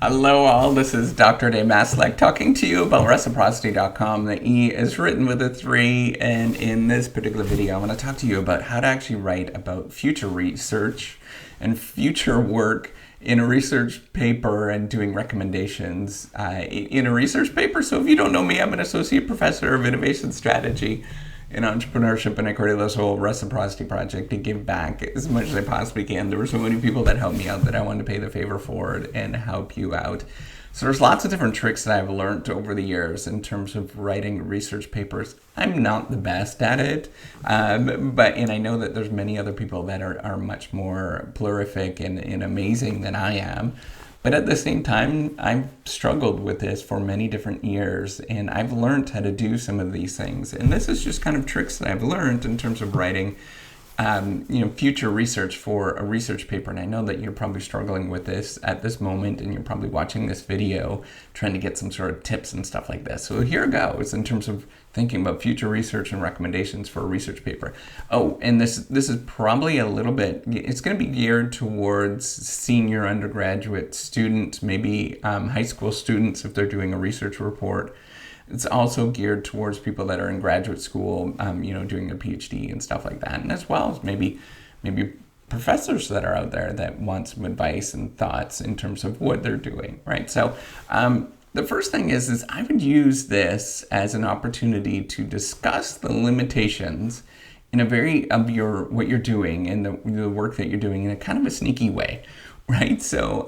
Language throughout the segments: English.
Hello all, this is Dr. Dave Maslek talking to you about reciprocity.com. The E is written with a 3, and in this particular video I want to talk to you about how to actually write about future research and future work in a research paper and doing recommendations in a research paper. So if you don't know me, I'm an associate professor of innovation strategy in entrepreneurship, and I created this whole reciprocity project to give back as much as I possibly can. There were so many people that helped me out that I wanted to pay the favor forward and help you out. So there's lots of different tricks that I've learned over the years in terms of writing research papers. I'm not the best at it, but I know that there's many other people that are much more prolific and amazing than I am. But at the same time, I've struggled with this for many different years, and I've learned how to do some of these things. And this is just kind of tricks that I've learned in terms of writing, future research for a research paper. And I know that you're probably struggling with this at this moment, and you're probably watching this video trying to get some sort of tips and stuff like this. So here goes in terms of thinking about future research and recommendations for a research paper. Oh, and this is probably a little bit, it's going to be geared towards senior undergraduate students, maybe high school students if they're doing a research report. It's also geared towards people that are in graduate school, doing a PhD and stuff like that, and as well as maybe professors that are out there that want some advice and thoughts in terms of what they're doing, right? So the first thing is I would use this as an opportunity to discuss the limitations in a what you're doing and the work that you're doing in a kind of a sneaky way, right? So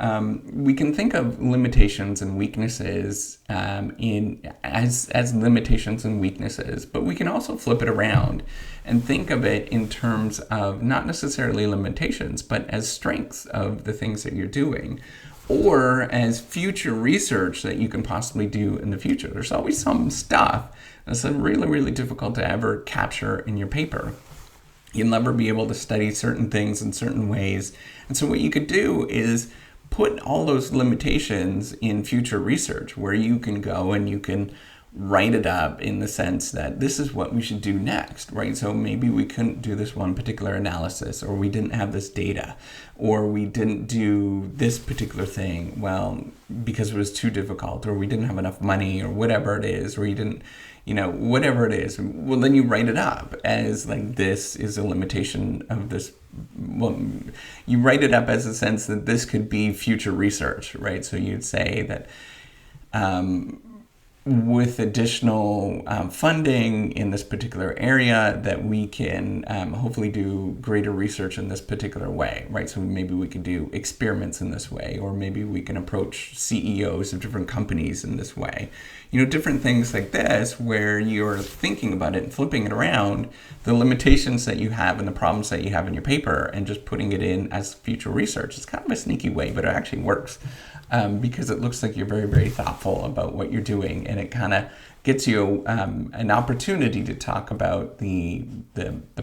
we can think of limitations and weaknesses as limitations and weaknesses, but we can also flip it around and think of it in terms of not necessarily limitations, but as strengths of the things that you're doing, or as future research that you can possibly do in the future. There's always some stuff that's really, really difficult to ever capture in your paper. You'll never be able to study certain things in certain ways. And so what you could do is put all those limitations in future research, where you can go and you can write it up in the sense that this is what we should do next, right? So maybe we couldn't do this one particular analysis, or we didn't have this data, or we didn't do this particular thing, well, because it was too difficult, or we didn't have enough money, or whatever it is, or you didn't, whatever it is. Well, then you write it up as like, this is a limitation of this. Well, you write it up as a sense that this could be future research, right? So you'd say that, with additional funding in this particular area, that we can hopefully do greater research in this particular way, right? So maybe we could do experiments in this way, or maybe we can approach CEOs of different companies in this way. Different things like this, where you're thinking about it and flipping it around, the limitations that you have and the problems that you have in your paper, and just putting it in as future research. It's kind of a sneaky way, but it actually works. Because it looks like you're very, very thoughtful about what you're doing, and it kind of gets you an opportunity to talk about the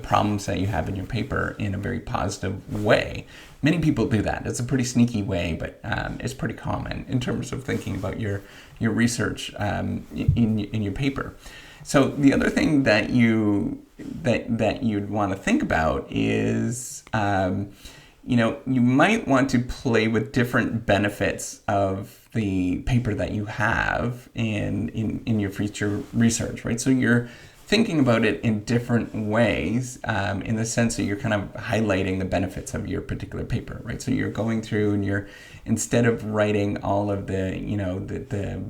problems that you have in your paper in a very positive way. Many people do that. It's a pretty sneaky way, but it's pretty common in terms of thinking about your research in your paper. So the other thing that you'd want to think about is you might want to play with different benefits of the paper that you have in your future research, right? So you're thinking about it in different ways, in the sense that you're kind of highlighting the benefits of your particular paper, right? So you're going through and instead of writing all of the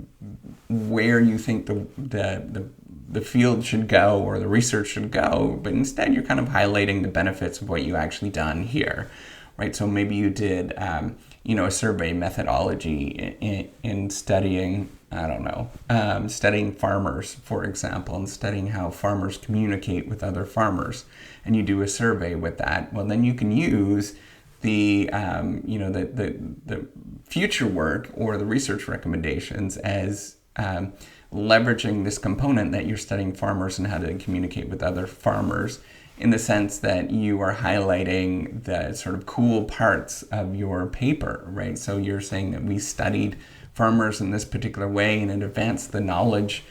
where you think the field should go or the research should go, but instead you're kind of highlighting the benefits of what you actually done here. Right, so maybe you did, a survey methodology in studying, studying farmers, for example, and studying how farmers communicate with other farmers, and you do a survey with that. Well, then you can use the future work or the research recommendations as leveraging this component that you're studying farmers and how to communicate with other farmers, in the sense that you are highlighting the sort of cool parts of your paper, right? So you're saying that we studied farmers in this particular way and it advanced the knowledge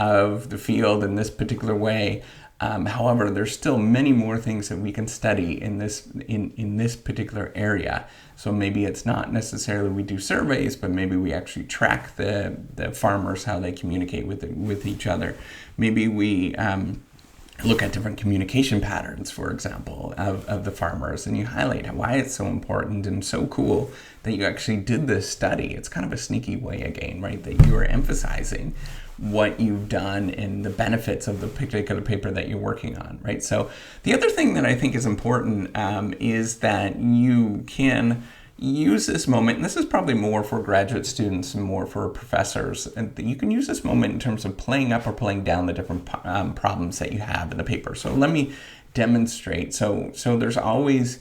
of the field in this particular way. However, there's still many more things that we can study in this particular area. So maybe it's not necessarily we do surveys, but maybe we actually track the farmers, how they communicate with each other. Maybe we look at different communication patterns, for example, of the farmers, and you highlight why it's so important and so cool that you actually did this study. It's kind of a sneaky way again, right? That you are emphasizing what you've done and the benefits of the particular paper that you're working on, right? So the other thing that I think is important is that you can use this moment, and this is probably more for graduate students and more for professors, and you can use this moment in terms of playing up or playing down the different problems that you have in the paper. So let me demonstrate. So there's always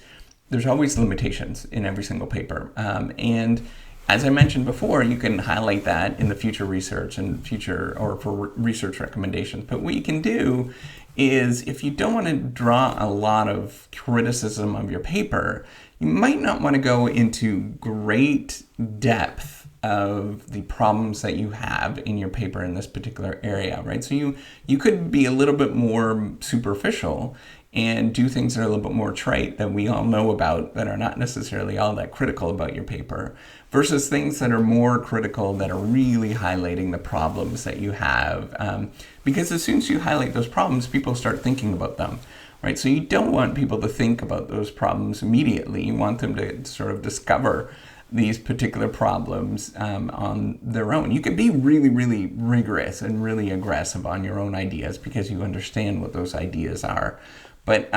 limitations in every single paper, and as I mentioned before, you can highlight that in the future research and future or for research recommendations. But what you can do is, if you don't want to draw a lot of criticism of your paper, you might not want to go into great depth of the problems that you have in your paper in this particular area, right? So you could be a little bit more superficial and do things that are a little bit more trite that we all know about, that are not necessarily all that critical about your paper, versus things that are more critical, that are really highlighting the problems that you have. Because as soon as you highlight those problems, people start thinking about them, right? So you don't want people to think about those problems immediately. You want them to sort of discover these particular problems on their own. You can be really, really rigorous and really aggressive on your own ideas because you understand what those ideas are. But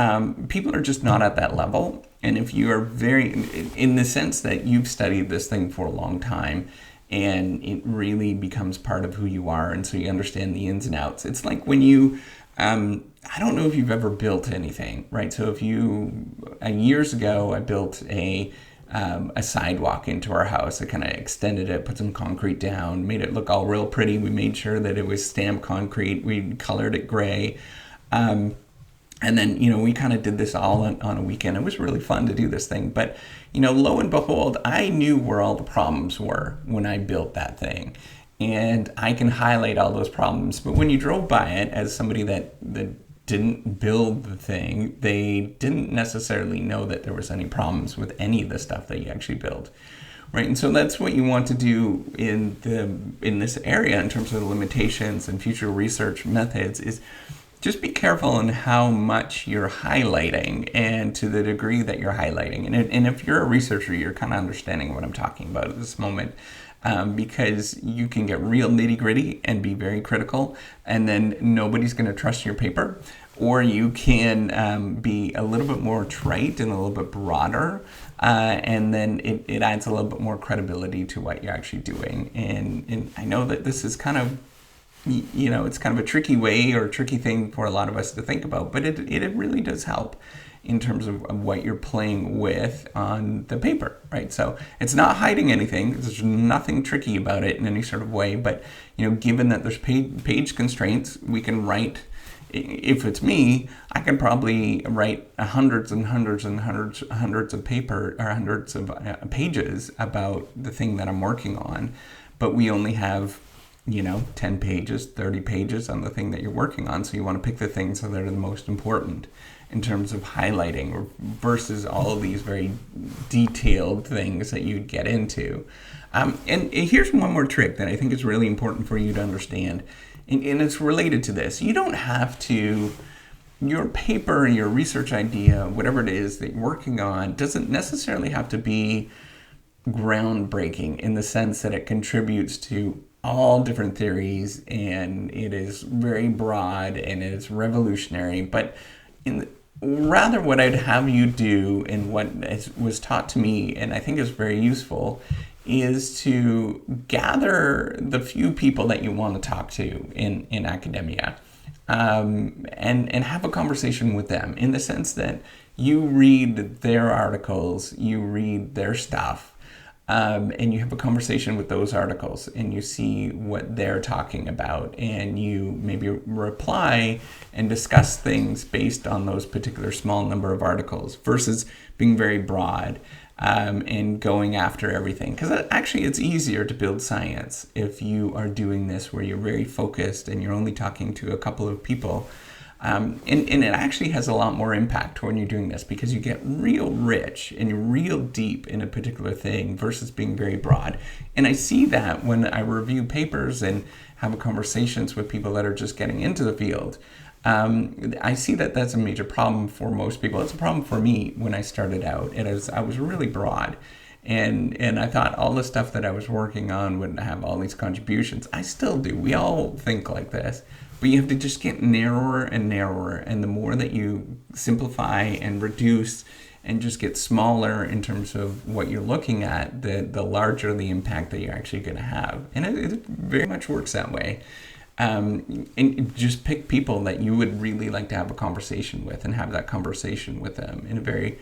people are just not at that level. And if you are very, in the sense that you've studied this thing for a long time, and it really becomes part of who you are, and so you understand the ins and outs. It's like when you, I don't know if you've ever built anything, right? So if years ago, I built a sidewalk into our house. I kind of extended it, put some concrete down, made it look all real pretty. We made sure that it was stamped concrete. We colored it gray. And then, we kind of did this all on a weekend. It was really fun to do this thing. But, lo and behold, I knew where all the problems were when I built that thing. And I can highlight all those problems. But when you drove by it as somebody that didn't build the thing, they didn't necessarily know that there was any problems with any of the stuff that you actually built. Right, and so that's what you want to do in this area in terms of the limitations and future research methods, is just be careful in how much you're highlighting and to the degree that you're highlighting. And if you're a researcher, you're kind of understanding what I'm talking about at this moment, because you can get real nitty gritty and be very critical, and then nobody's going to trust your paper. Or you can be a little bit more trite and a little bit broader, and then it adds a little bit more credibility to what you're actually doing. And I know that this is kind of, it's kind of a tricky way or a tricky thing for a lot of us to think about, but it really does help in terms of what you're playing with on the paper, right? So it's not hiding anything. There's nothing tricky about it in any sort of way, but, given that there's page constraints, we can write, if it's me, I can probably write hundreds and hundreds and hundreds of paper, or hundreds of pages about the thing that I'm working on, but we only have 10 pages, 30 pages on the thing that you're working on. So you want to pick the things that are the most important in terms of highlighting, versus all of these very detailed things that you'd get into. And here's one more trick that I think is really important for you to understand. And it's related to this. You don't have to, your paper, your research idea, whatever it is that you're working on, doesn't necessarily have to be groundbreaking in the sense that it contributes to all different theories, and it is very broad and it is revolutionary. But rather, what I'd have you do, and what was taught to me, and I think is very useful, is to gather the few people that you want to talk to in academia, and have a conversation with them, in the sense that you read their articles, you read their stuff, and you have a conversation with those articles, and you see what they're talking about, and you maybe reply and discuss things based on those particular small number of articles, versus being very broad and going after everything. Because actually it's easier to build science if you are doing this where you're very focused and you're only talking to a couple of people. And it actually has a lot more impact when you're doing this, because you get real rich and real deep in a particular thing versus being very broad. And I see that when I review papers and have conversations with people that are just getting into the field. I see that that's a major problem for most people. It's a problem for me when I started out. I was really broad. And I thought all the stuff that I was working on would have all these contributions. I still do. We all think like this. But you have to just get narrower and narrower. And the more that you simplify and reduce and just get smaller in terms of what you're looking at, the larger the impact that you're actually going to have. And it very much works that way. And just pick people that you would really like to have a conversation with, and have that conversation with them in a very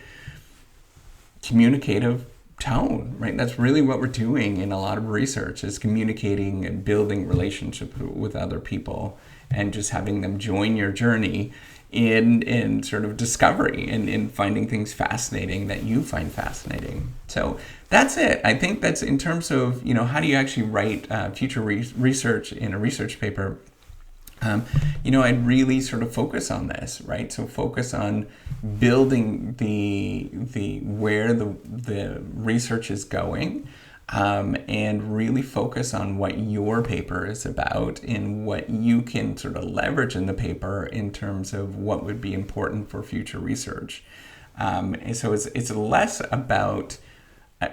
communicative tone, right? That's really what we're doing in a lot of research, is communicating and building relationships with other people, and just having them join your journey in sort of discovery and in finding things fascinating that you find fascinating. So that's it. I think that's in terms of, how do you actually write future research in a research paper. I'd really sort of focus on this, right? So focus on building the where the research is going, and really focus on what your paper is about and what you can sort of leverage in the paper in terms of what would be important for future research. And so it's less about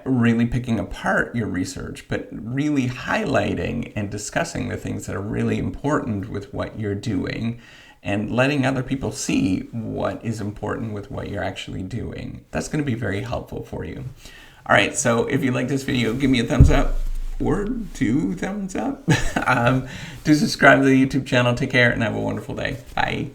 really picking apart your research, but really highlighting and discussing the things that are really important with what you're doing, and letting other people see what is important with what you're actually doing. That's going to be very helpful for you. All right, so if you like this video, give me a thumbs up or 2 thumbs up. Do subscribe to the YouTube channel. Take care and have a wonderful day. Bye.